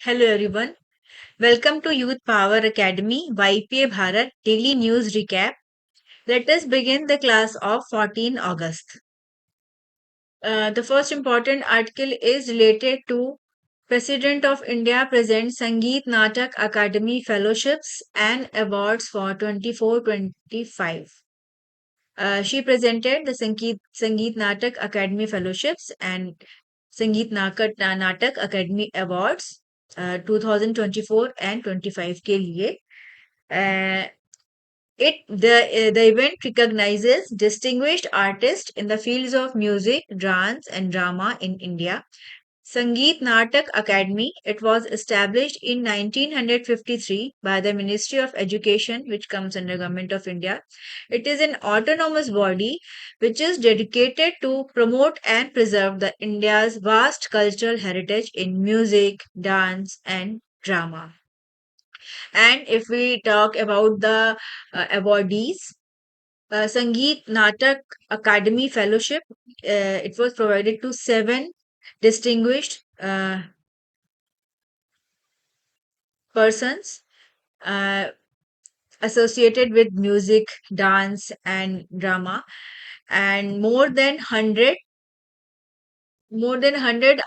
Hello everyone. Welcome to Youth Power Academy YPA Bharat Daily News Recap. Let us begin the class of 14 August. The first important article is related to President of India presents Sangeet Natak Academy Fellowships and Awards for 24-25. She presented the Sangeet Natak Academy Fellowships and Natak Academy Awards 2024 and 25 के लिए. Uh, the event recognizes distinguished artists in the fields of music, dance, and drama in India. Sangeet Natak Academy. It was established in 1953 by the Ministry of Education, which comes under Government of India. It is an autonomous body which is dedicated to promote and preserve the India's vast cultural heritage in music, dance, and drama. And if we talk about the awardees, Sangeet Natak Academy Fellowship, it was provided to seven distinguished persons uh, associated with music, dance, and drama, and more than 100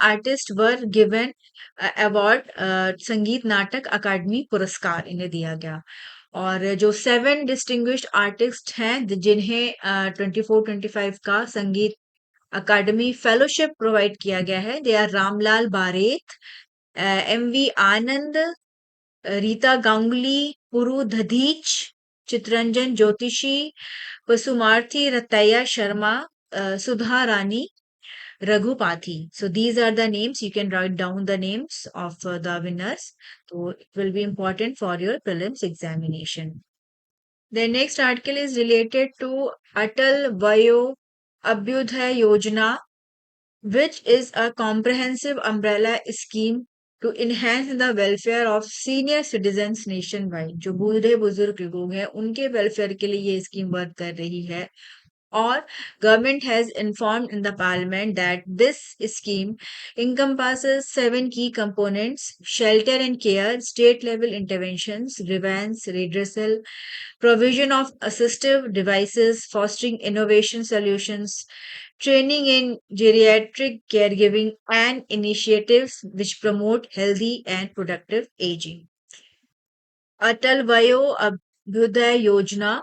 artists were given award संगीत नाटक अकादमी पुरस्कार इन्हें दिया गया और जो 7 distinguished artist हैं जिन्हें 24-25 का संगीत अकादमी फेलोशिप प्रोवाइड किया गया है दे आर रामलाल बारेत एम वी आनंद रीता गांगुली पुरु दधीच चित्रंजन ज्योतिषी वसुमार्थी रतैया शर्मा सुधा रानी Raghupathi. So these are the names. You can write down the names of the winners. So it will be important for your prelims examination. The next article is related to Atal Vayo Abhyudaya Yojana, which is a comprehensive umbrella scheme to enhance the welfare of senior citizens nationwide. जो बूढ़े बुजुर्ग लोग हैं उनके welfare के लिए ये scheme work कर रही है or government has informed in the parliament that this scheme encompasses 7 key components: shelter and care, state level interventions, grievance redressal, provision of assistive devices, fostering innovation solutions, training in geriatric caregiving, and initiatives which promote healthy and productive aging. Atal Vayo Abhyudaya Yojana,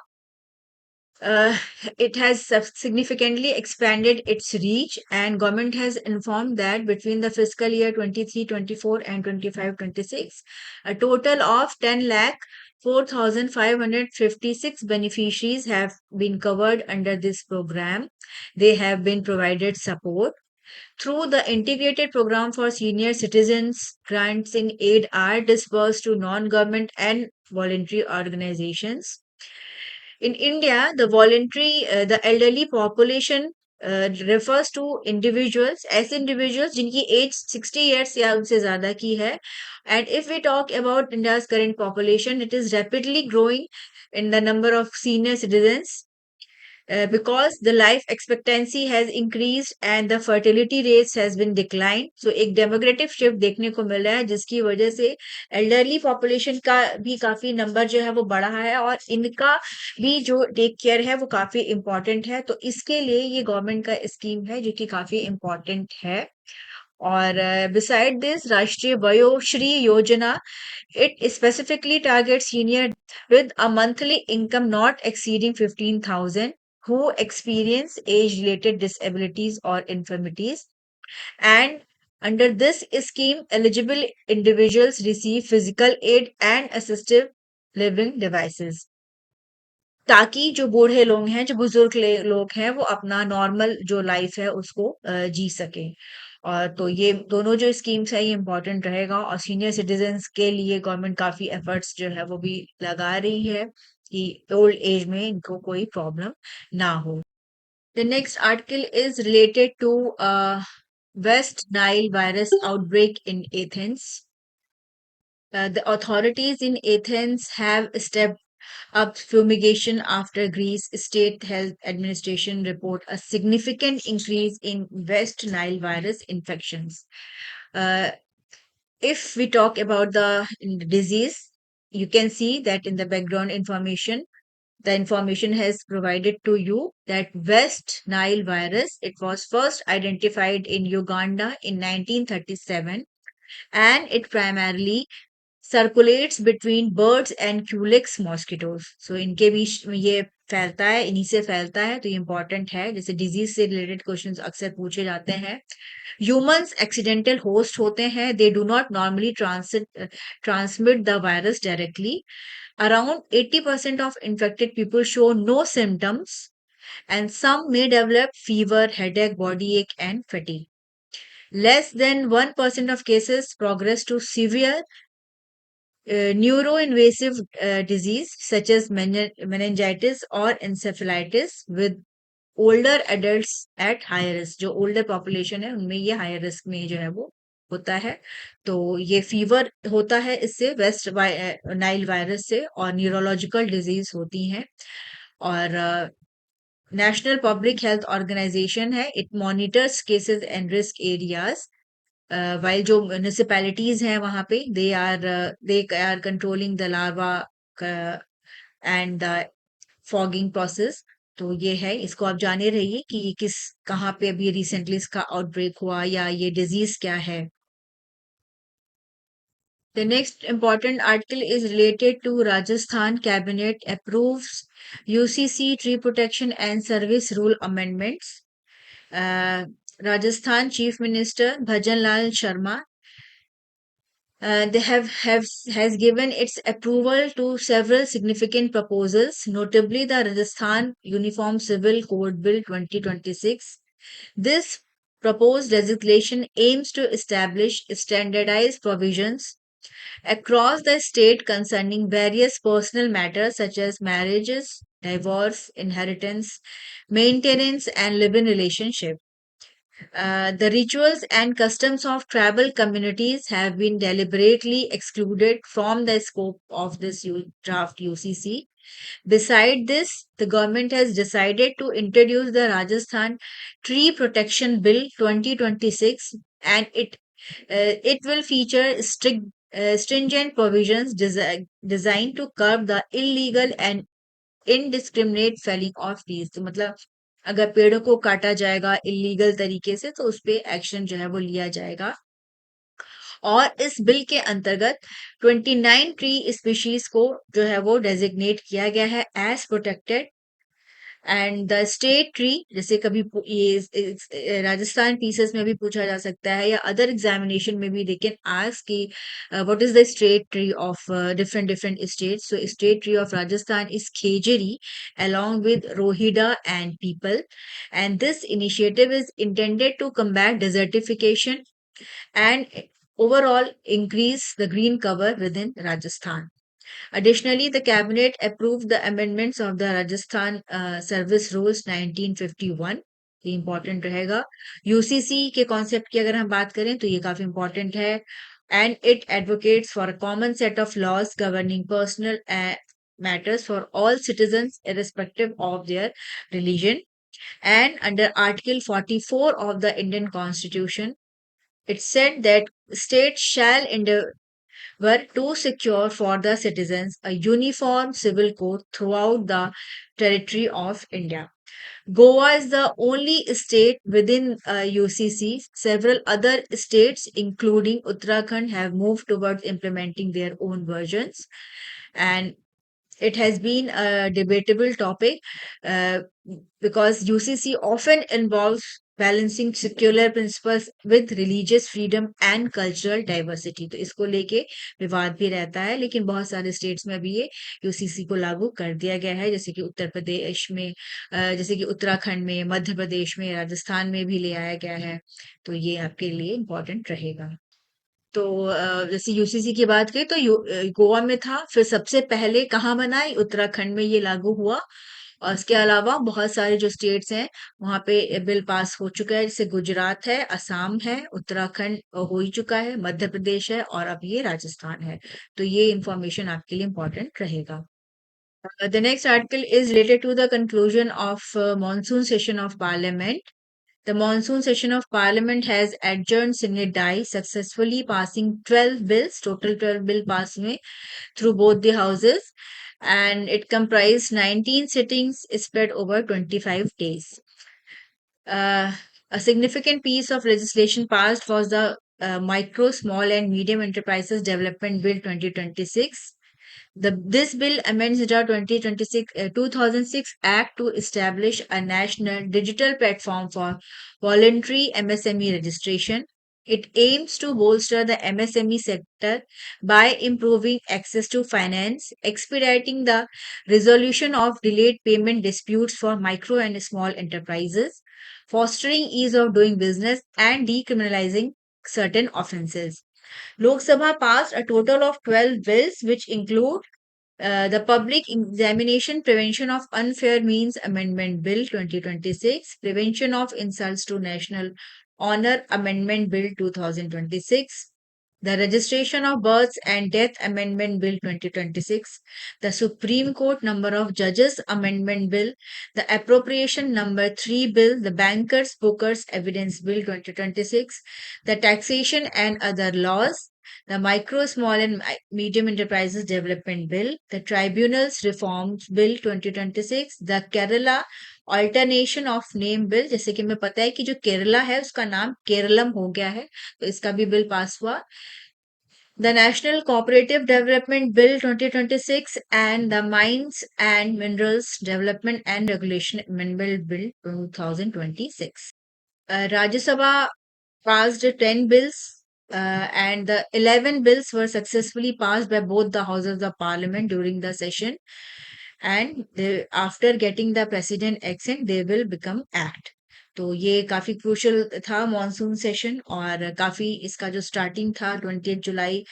uh, it has significantly expanded its reach, and government has informed that between the fiscal year 23-24 and 25-26, a total of 10 lakh 4,556 beneficiaries have been covered under this program. They have been provided support through the integrated program for senior citizens. Grants in aid are disbursed to non-government and voluntary organizations. In India, the elderly population refers to individuals, ऐसे individuals जिनकी age 60 years या उनसे ज़्यादा की है. And if we talk about India's current population, it is rapidly growing in the number of senior citizens because the life expectancy has increased and the fertility rates has been declined. So एक demographic shift देखने को मिल रहा है जिसकी वजह से elderly population का भी काफी नंबर जो है वो बढ़ा है और इनका भी जो टेक केयर है वो काफी इम्पोर्टेंट है. तो इसके लिए ये गवर्नमेंट का स्कीम है जो कि काफी इम्पोर्टेंट है. और beside this, राष्ट्रीय Vayoshri Yojana, it specifically targets senior with a monthly income not exceeding 15,000 who experience age-related disabilities or infirmities. And under this scheme, eligible individuals receive physical aid and assistive living devices. ताकि जो बूढ़े लोग हैं, जो बुजुर्ग लोग हैं, वो अपना नॉर्मल जो लाइफ है उसको जी सके. और तो ये दोनों जो स्कीम्स है ये इम्पोर्टेंट रहेगा और सीनियर सिटीजन्स के लिए गवर्नमेंट काफी एफर्ट्स जो है वो भी लगा रही है कि ओल्ड एज में इनको कोई प्रॉब्लम ना हो. The next article is related to West Nile virus outbreak in Athens. The authorities in Athens have stepped up fumigation after Greece State Health Administration report a significant increase in West Nile virus infections. Uh, If we talk about the disease, you can see that in the background information, the information has provided to you that West Nile virus, it was first identified in Uganda in 1937, and it primarily circulates between birds and culex mosquitoes. So इनके बीच में ये फैलता है, इन्हीं से फैलता है, तो ये इंपॉर्टेंट है। जैसे डिजीज से रिलेटेड क्वेश्चंस अक्सर पूछे जाते हैं। ह्यूमंस एक्सीडेंटल होस्ट होते हैं, they do not normally transmit the virus directly. Around 80% of infected people show no symptoms and some may develop fever, headache, body ache, and fatigue. Less than 1% of cases progress to severe neuroinvasive disease such as meningitis or encephalitis with older adults at higher risk। जो older population है उनमें ये higher risk में जो है वो होता है। तो ये फीवर होता है इससे, वेस्ट नाइल वायरस से, और न्यूरोलॉजिकल डिजीज होती हैं। और नेशनल पब्लिक हेल्थ ऑर्गेनाइजेशन है, it monitors cases and risk areas. while जो म्युनिसिपैलिटीज हैं वहां पे they are controlling the larva and the fogging process। तो ये है, इसको आप जाने रहिए कि ये किस कहाँ पे अभी रिसेंटली इसका आउटब्रेक हुआ या ये डिजीज क्या है। The next important article is related to Rajasthan Cabinet approves UCC tree protection and service rule amendments। Rajasthan Chief Minister Bhajan Lal Sharma, they have has given its approval to several significant proposals, notably the Rajasthan Uniform Civil Code Bill 2026. This proposed legislation aims to establish standardized provisions across the state concerning various personal matters such as marriages, divorce, inheritance, maintenance, and live-in relationship। The rituals and customs of tribal communities have been deliberately excluded from the scope of this draft UCC. Beside this, the government has decided to introduce the Rajasthan Tree Protection Bill 2026, and it will feature stringent provisions designed to curb the illegal and indiscriminate felling of trees. तो मतलब अगर पेड़ों को काटा जाएगा illegal तरीके से तो उस पे एक्शन जो है वो लिया जाएगा। और इस बिल के अंतर्गत 29 ट्री स्पीशीज को जो है वो डेजिग्नेट किया गया है as protected. And the state tree, जैसे कभी राजस्थान पीसेस में भी पूछा जा सकता है या अदर एग्जामिनेशन में भी दे कैन आस्क कि what is the state tree of different different states. So state tree of Rajasthan is khejri along with rohida and people, and this initiative is intended to combat desertification and overall increase the green cover within Rajasthan। Additionally, the cabinet approved the amendments of the Rajasthan Service Rules 1951। ये important रहेगा। UCC के concept की अगर हम बात करें तो ये काफी इंपॉर्टेंट है। And it advocates for a common set of laws governing personal matters for all citizens irrespective of their religion। And under Article 44 of the Indian Constitution, it said that states shall were to secure for the citizens a uniform civil code throughout the territory of India। Goa is the only state within UCC. Several other states, including Uttarakhand, have moved towards implementing their own versions. And it has been a debatable topic uh, because UCC often involves balancing secular principles with religious freedom and cultural diversity। तो इसको लेके विवाद भी रहता है, लेकिन बहुत सारे स्टेट्स में अभी ये यूसीसी को लागू कर दिया गया है, जैसे कि उत्तर प्रदेश में, जैसे कि उत्तराखंड में, मध्य प्रदेश में, राजस्थान में भी ले आया गया है। तो ये आपके लिए इम्पोर्टेंट रहेगा। तो जैसे यूसीसी की बात करें तो गोवा में था, फिर सबसे पहले कहाँ बना है, उत्तराखंड में ये लागू हुआ। और इसके अलावा बहुत सारे जो स्टेट्स हैं वहां पे बिल पास हो चुका है, जैसे गुजरात है, असम है, उत्तराखंड हो ही चुका है, मध्य प्रदेश है, और अब ये राजस्थान है। तो ये इंफॉर्मेशन आपके लिए इम्पोर्टेंट रहेगा। The next article is related to the conclusion of monsoon session of parliament। The monsoon session of Parliament has adjourned sine die, successfully passing 12 bills, total 12 bill pass हुए through both the houses, and it comprised 19 sittings spread over 25 days. Uh, a significant piece of legislation passed was the Micro, Small and Medium Enterprises Development Bill 2026. This bill amends the 2006 Act to establish a national digital platform for voluntary MSME registration. It aims to bolster the MSME sector by improving access to finance, expediting the resolution of delayed payment disputes for micro and small enterprises, fostering ease of doing business, and decriminalizing certain offenses. Lok Sabha passed a total of 12 bills, which include the Public Examination Prevention of Unfair Means Amendment Bill 2026, Prevention of Insults to National Honor Amendment Bill 2026, the Registration of Births and Death Amendment Bill 2026, the Supreme Court Number of Judges Amendment Bill, the Appropriation Number 3 Bill, the Bankers Bookers Evidence Bill 2026, the Taxation and Other Laws, the Micro, Small and Medium Enterprises Development Bill, the Tribunals Reforms Bill 2026, the Kerala Alternation of Name Bill, जैसे कि हमें पता है कि जो केरला है उसका नाम केरलम हो गया है, तो इसका भी बिल पास हुआ. The National Cooperative Development Bill 2026 and the Mines and Minerals Development and Regulation Amendment Bill 2026. Rajya Sabha passed 10 bills, and the 11 bills were successfully passed by both the houses of parliament during the session, and after getting the president accent they will become act. तो ये काफी crucial था monsoon session, और काफी इसका जो starting था 20 जुलाई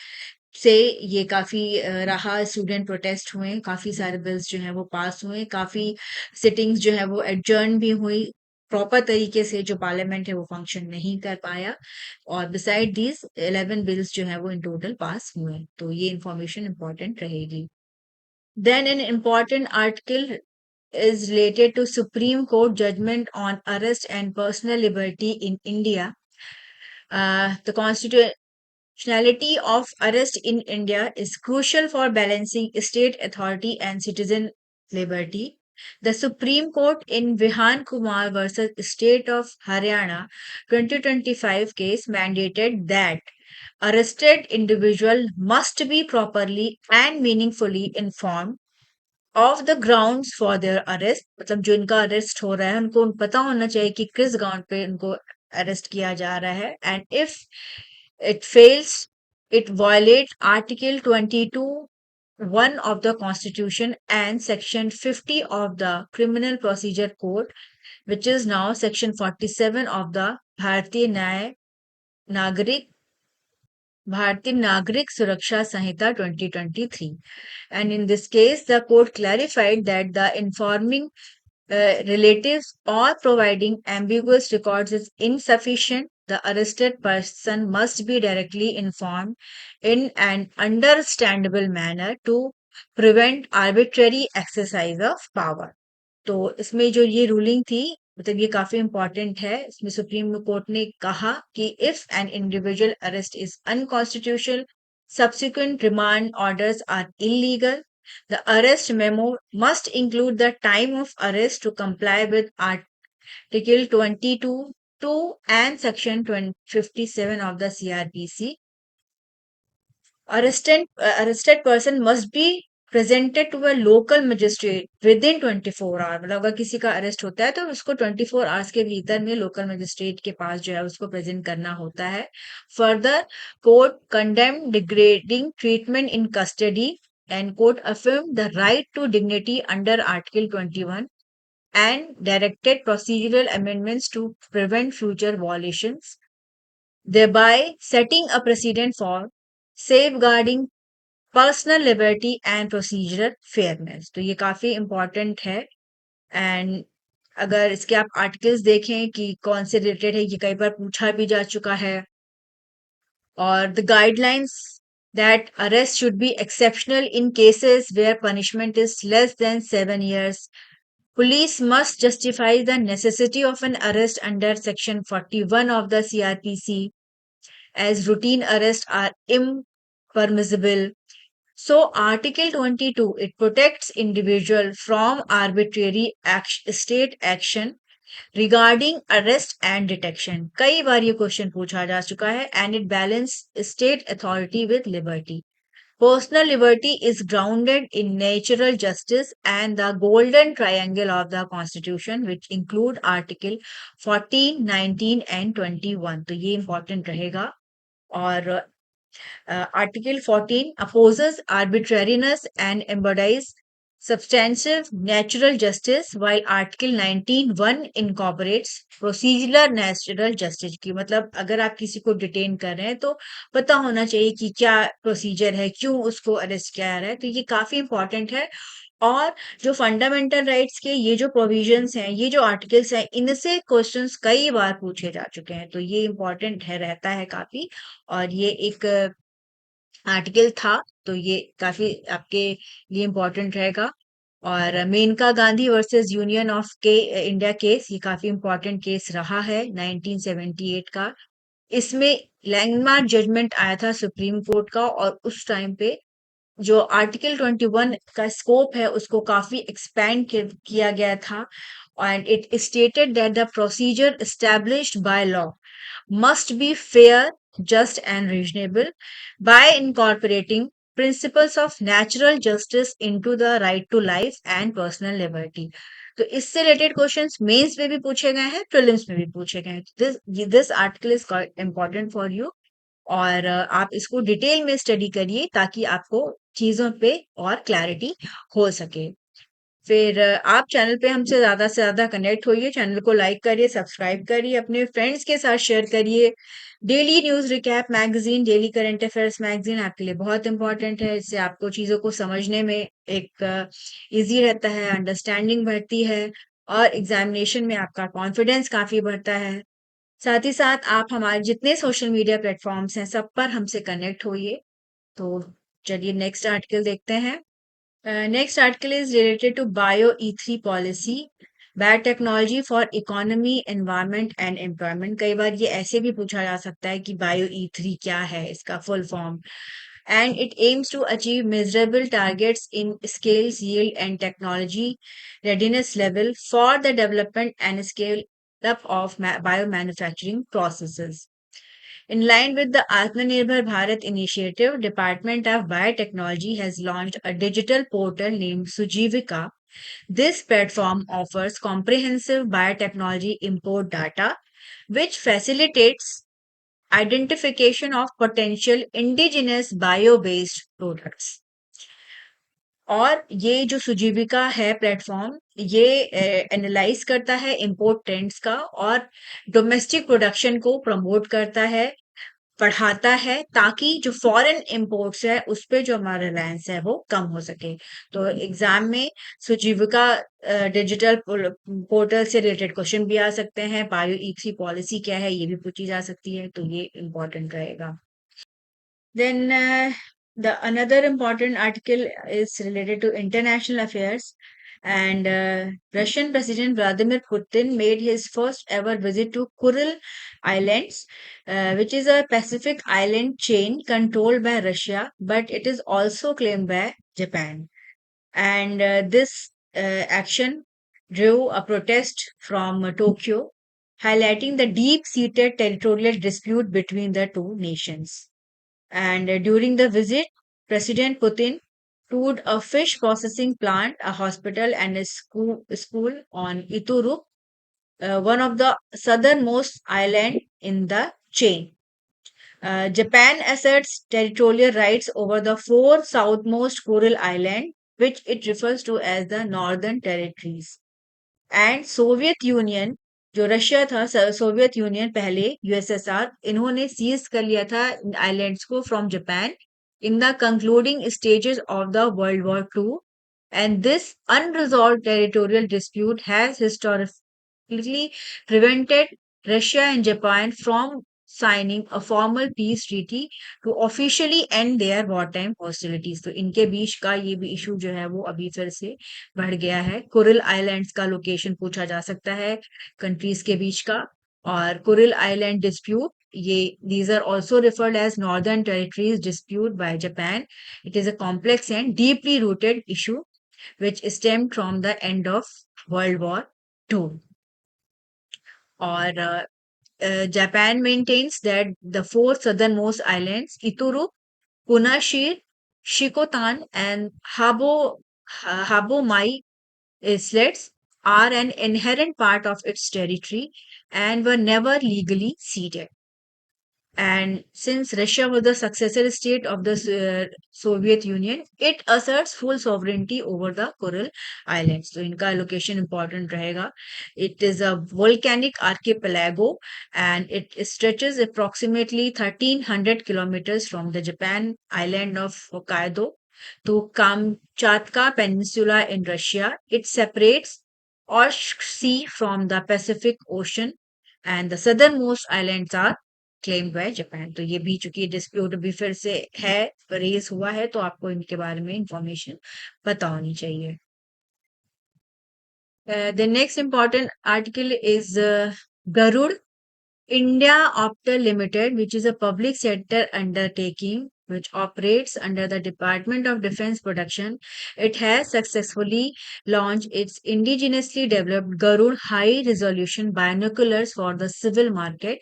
से ये काफी रहा. स्टूडेंट प्रोटेस्ट हुए, काफी सारे बिल्स जो हैं वो पास हुए, काफी सिटिंग्स जो है वो एडजर्न भी हुई. प्रॉपर तरीके से जो पार्लियामेंट है वो फंक्शन नहीं कर पाया, और बिसाइड दीज 11 बिल्स जो है वो इन टोटल पास हुए. तो ये इंफॉर्मेशन इंपॉर्टेंट रहेगी. Then an important article is related to Supreme Court judgment on arrest and personal liberty in India. The constitutionality of arrest in India is crucial for balancing state authority and citizen liberty. The Supreme Court in Vihan Kumar versus State of Haryana 2025 case mandated that arrested individual must be properly and meaningfully informed of the grounds for their arrest. मतलब जो इनका arrest हो रहा है उनको पता होना चाहिए कि किस ग्राउंड पे इनको अरेस्ट किया जा रहा है. And if it fails, it violate article 22(1) of the constitution and section 50 of the criminal procedure code, which is now section 47 of the नागरिक Bharatiya Nagrik Suraksha Sanhita 2023. And in this case, the court clarified that the informing relatives or providing ambiguous records is insufficient. The arrested person must be directly informed in an understandable manner to prevent arbitrary exercise of power. तो इसमें जो ये ruling थी, मतलब ये काफी important है. इसमें सुप्रीम कोर्ट ने कहा कि if an individual arrest is unconstitutional, subsequent remand orders are illegal, the arrest memo must include the time of arrest to comply with article 22(2) and section 57 of the CRPC. Arrested person must be presented to a local magistrate within 24 hours. मतलब अगर किसी का arrest होता है तो उसको 24 hours के भीतर में लोकल मजिस्ट्रेट के पास जो है उसको प्रेजेंट करना होता है. Further, court condemned degrading treatment in custody and court affirmed the right to dignity under Article 21 and directed procedural amendments to prevent future violations, thereby setting a precedent for safeguarding personal liberty and procedural fairness. तो ये काफी important है. And अगर इसके आप articles देखें कि कौन से रिलेटेड है, ये कई बार पूछा भी जा चुका है. और the guidelines that arrest should be exceptional in cases where punishment is less than 7 years Police must justify the necessity of an arrest under Section 41 of the CRPC, as routine arrests are impermissible. So, Article 22, it protects individual from arbitrary state action regarding arrest and detection. कई बार ये question पूछा जा चुका है, and it balance state authority with liberty. Personal liberty is grounded in natural justice and the golden triangle of the constitution, which include article 14, 19 and 21. तो ये important रहेगा. और Article 14 opposes arbitrariness and embodies substantive natural justice, while Article 19(1) incorporates procedural natural justice की मतलब अगर आप किसी को डिटेन कर रहे हैं तो पता होना चाहिए कि क्या प्रोसीजर है, क्यों उसको अरेस्ट किया जा रहा है, तो ये काफी इंपॉर्टेंट है. और जो फंडामेंटल राइट्स के ये जो प्रोविजंस हैं, ये जो आर्टिकल्स हैं, इनसे क्वेश्चंस कई बार पूछे जा चुके हैं, तो ये इंपॉर्टेंट है, रहता है काफी. और ये एक आर्टिकल था, तो ये काफी आपके लिए इम्पोर्टेंट रहेगा. और Maneka Gandhi versus union of के इंडिया केस, ये काफी इम्पोर्टेंट केस रहा है 1978 का. इसमें लैंडमार्क जजमेंट आया था सुप्रीम कोर्ट का, और उस टाइम पे जो आर्टिकल 21 का स्कोप है उसको काफी एक्सपैंड किया गया था. And it stated that the procedure established by law must be fair, just, and reasonable by incorporating principles of natural justice into the right to life and personal liberty. तो इससे related questions mains में भी पूछे गए हैं, prelims में भी पूछे गए हैं. This article is important for you. और आप इसको डिटेल में स्टडी करिए ताकि आपको चीजों पे और क्लैरिटी हो सके. फिर आप चैनल पे हमसे ज़्यादा से ज़्यादा कनेक्ट होइए, चैनल को लाइक करिए, सब्सक्राइब करिए, अपने फ्रेंड्स के साथ शेयर करिए. Daily news recap magazine, daily current affairs magazine आपके लिए बहुत इम्पोर्टेंट है. इससे आपको चीज़ों को समझने में एक ईज़ी रहता है, अंडरस्टैंडिंग बढ़ती है और एग्ज़ामिनेशन में आपका कॉन्फिडेंस काफ़ी बढ़ता है. साथ ही साथ आप हमारे जितने सोशल मीडिया प्लेटफ़ॉर्म्स हैं, सब पर हमसे कनेक्ट होइए. तो चलिए नेक्स्ट आर्टिकल देखते हैं. Next article is related to Bio E3 policy, biotechnology for economy, environment and employment. कई बार ये ऐसे भी पूछा जा सकता है कि Bio E3 क्या है, इसका full form. And it aims to achieve measurable targets in scales, yield and technology readiness level for the development and scale up of biomanufacturing processes. In line with the Atmanirbhar Bharat initiative, Department of Biotechnology has launched a digital portal named Sujivika. This platform offers comprehensive biotechnology import data, which facilitates identification of potential indigenous bio-based products. और ये जो सुजीविका है platform, ये analyse करता है import trends का और domestic production को प्रमोट करता है, बढ़ाता है, ताकि जो फॉरेन इंपोर्ट्स है उस पे जो हमारा रिलायंस है वो कम हो सके. तो एग्जाम में सुजीविका डिजिटल पोर्टल से रिलेटेड क्वेश्चन भी आ सकते हैं. बायो ई3 पॉलिसी क्या है ये भी पूछी जा सकती है, तो ये इम्पोर्टेंट रहेगा. Then the another important article is related to international affairs, and Russian President Vladimir Putin made his first ever visit to Kuril Islands, which is a Pacific island chain controlled by Russia, but it is also claimed by Japan. And this action drew a protest from Tokyo, highlighting the deep-seated territorial dispute between the two nations. And during the visit, President Putin toured a fish processing plant, a hospital, and a school on Ituru, one of the southernmost island in the chain. Japan asserts territorial rights over the four southmost Kuril Island, which it refers to as the Northern Territories. And Soviet Union, जो Russia था, Soviet Union पहले USSR, इन्होंने seize कर लिया था islands को from Japan in the concluding stages of the World War Two. And this unresolved territorial dispute has historically prevented Russia and Japan from signing a formal peace treaty to officially end their wartime hostilities. तो इनके बीच का ये भी issue जो है वो अभी फिर से बढ़ गया है। कुरिल आइलैंड्स का लोकेशन पूछा जा सकता है कंट्रीज के बीच का। और कुरिल आइलैंड डिस्प्यूट, ये these are also referred as Northern Territories dispute by Japan. It is a complex and deeply rooted issue which stemmed from the end of World War II. और Japan maintains that the four southernmost islands, Ituru, Punashir, Shikotan, and Habomai islets, are an inherent part of its territory and were never legally ceded. And since Russia was the successor state of the Soviet Union, it asserts full sovereignty over the Kuril Islands. So, इनका location important रहेगा. It is a volcanic archipelago and it stretches approximately 1300 kilometers from the Japan island of Hokkaido to Kamchatka Peninsula in Russia. It separates Oshk Sea from the Pacific Ocean, and the southernmost islands are claimed by Japan. तो ये भी चूंकि dispute भी फिर से है, raise हुआ है, तो आपको इनके बारे में इंफॉर्मेशन पता होनी चाहिए. The next important article is Garud India Optel Limited, which is a public sector undertaking which operates under the Department of Defense Production. It has successfully launched its indigenously developed Garud high resolution binoculars for the civil market.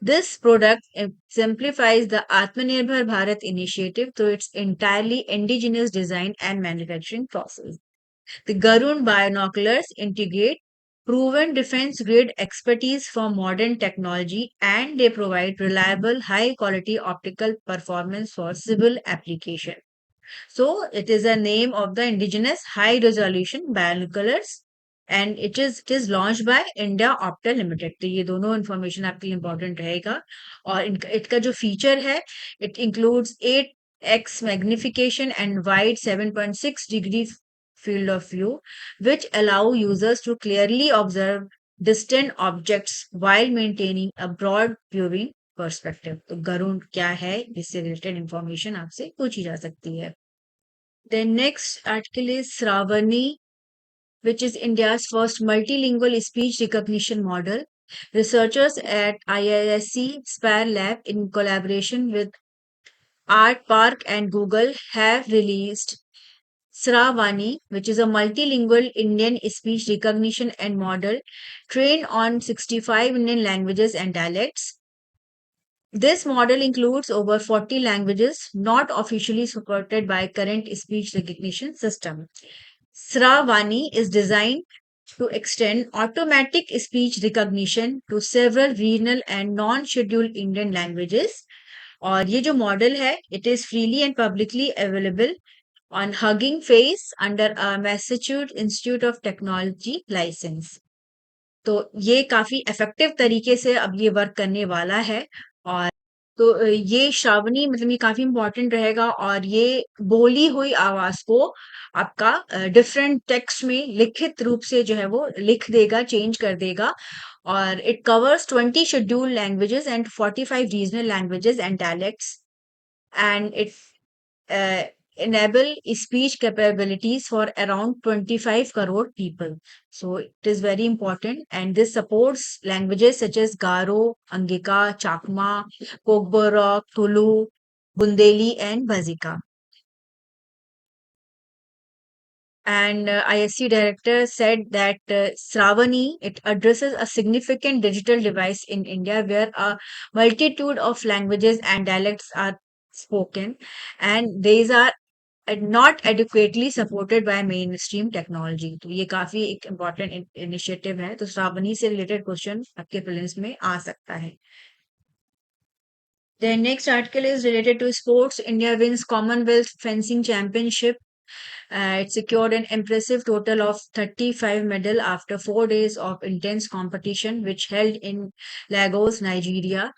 This product exemplifies the Atmanirbhar Bharat initiative through its entirely indigenous design and manufacturing process. The Garud binoculars integrate proven defense grade expertise from modern technology, and they provide reliable, high quality optical performance for civil application. So it is a name of the indigenous high resolution binoculars and it is launched by India Optel Limited. तो ये दोनों information आपके लिए important रहेगा. और इनका जो feature है, it includes 8x magnification and wide 7.6 degree field of view, which allow users to clearly observe distant objects while maintaining a broad viewing perspective. तो गरुड़ क्या है, इससे रिलेटेड इंफॉर्मेशन आपसे पूछी जा सकती है. The next article is Sravani, which is India's first multilingual speech recognition model. Researchers at IISc Spire Lab, in collaboration with Art Park and Google, have released Sravani, which is a multilingual Indian speech recognition and model trained on 65 Indian languages and dialects. This model includes over 40 languages not officially supported by current speech recognition system. Sravani is designed to extend automatic speech recognition to several regional and non-scheduled Indian languages. और ये जो model है, it is freely and publicly available on Hugging Face under a Massachusetts Institute of Technology license. तो ये काफी effective तरीके से अब ये वर्क करने वाला है. और तो ये श्रावणी मतलब ये काफी इंपॉर्टेंट रहेगा और ये बोली हुई आवाज को आपका डिफरेंट टेक्स्ट में लिखित रूप से जो है वो लिख देगा, चेंज कर देगा. और it covers 20 scheduled languages and 45 regional languages and dialects, and it enable speech capabilities for around 25 crore people. So it is very important, and this supports languages such as Garo, Angika, Chakma, Kokborok, Tulu, Bundeli, and Bazika. And ISC director said that Sravani, it addresses a significant digital device in India where a multitude of languages and dialects are spoken, and these are not adequately supported by mainstream technology. तो ये काफी एक important initiative है. तो श्रावणी से related question आपके prelims में आ सकता है. The next article is related to sports. India wins Commonwealth Fencing Championship. It secured an impressive total of 35 medals after 4 days of intense competition, which held in Lagos, Nigeria.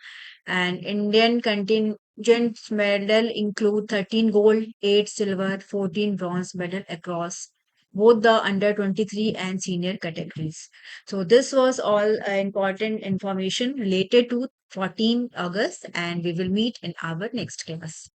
And Indian contingent's medal include 13 gold, 8 silver, 14 bronze medal across both the under 23 and senior categories. So this was all important information related to 14 August, and we will meet in our next class.